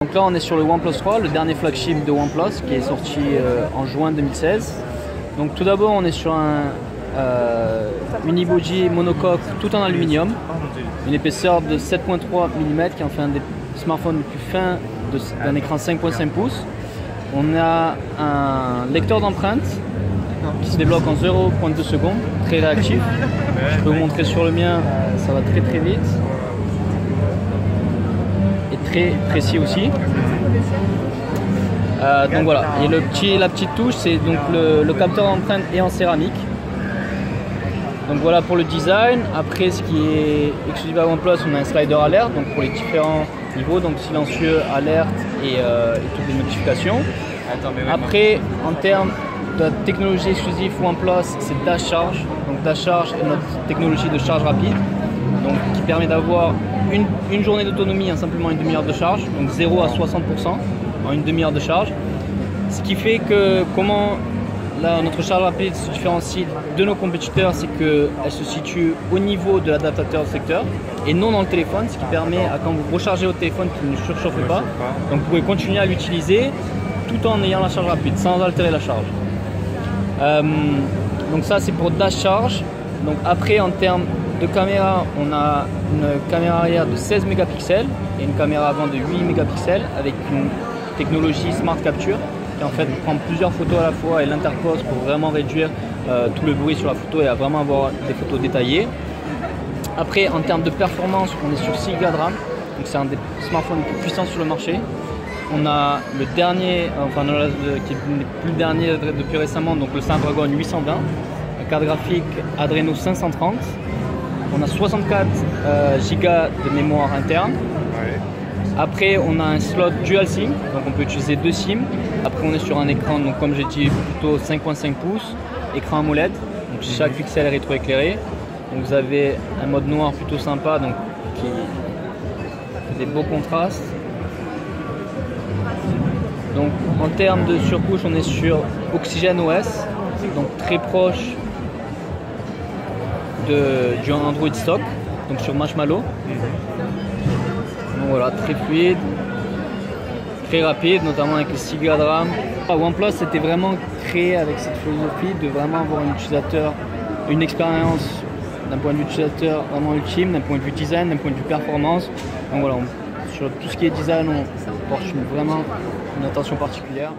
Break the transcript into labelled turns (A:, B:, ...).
A: Donc là on est sur le OnePlus 3, le dernier flagship de OnePlus qui est sorti en juin 2016. Donc tout d'abord on est sur un Uniboji monocoque tout en aluminium, une épaisseur de 7.3 mm qui en fait un des smartphones les plus fins d'un écran 5.5 pouces. On a un lecteur d'empreintes qui se débloque en 0.2 secondes, très réactif. Je peux vous montrer sur le mien, ça va très très vite. Et très précis aussi. Donc voilà, et la petite touche, c'est donc le capteur d'empreinte est en céramique. Donc voilà pour le design. Après, ce qui est exclusif à OnePlus, on a un slider alerte, donc pour les différents niveaux, donc silencieux, alerte et toutes les notifications. Après, en termes de technologie exclusive OnePlus, c'est Dash Charge. Donc Dash Charge est notre technologie de charge rapide, donc qui permet d'avoir une journée d'autonomie en simplement une demi-heure de charge, donc 0 à 60% en une demi-heure de charge. Ce qui fait que notre charge rapide se différencie de nos compétiteurs, c'est qu'elle se situe au niveau de l'adaptateur de secteur et non dans le téléphone, ce qui permet à quand vous rechargez votre téléphone qu'il ne surchauffe pas, donc vous pouvez continuer à l'utiliser tout en ayant la charge rapide, sans altérer la charge. Donc ça c'est pour Dash Charge. Donc après en termes de caméra, on a une caméra arrière de 16 mégapixels et une caméra avant de 8 mégapixels avec une technologie Smart Capture qui en fait prend plusieurs photos à la fois et l'interpose pour vraiment réduire tout le bruit sur la photo et à vraiment avoir des photos détaillées. Après en termes de performance, on est sur 6 Go de RAM, donc c'est un des smartphones les plus puissants sur le marché. On a le dernier, qui est le plus dernier depuis récemment, donc le Snapdragon 820, la carte graphique Adreno 530. On a 64 Go de mémoire interne. Après, on a un slot dual SIM, donc on peut utiliser 2 SIM. Après, on est sur un écran, donc comme j'ai dit, plutôt 5.5 pouces, écran AMOLED. Donc chaque pixel est rétroéclairé. Donc vous avez un mode noir plutôt sympa, donc qui fait des beaux contrastes. Donc en termes de surcouche, on est sur Oxygen OS, donc très proche du Android stock, donc sur Marshmallow. Donc voilà, très fluide, très rapide, notamment avec les 6 Go de RAM. OnePlus c'était vraiment créé avec cette philosophie de vraiment avoir une expérience d'un point de vue utilisateur vraiment ultime, d'un point de vue design, d'un point de vue performance. Donc voilà, sur tout ce qui est design, on porte vraiment une attention particulière.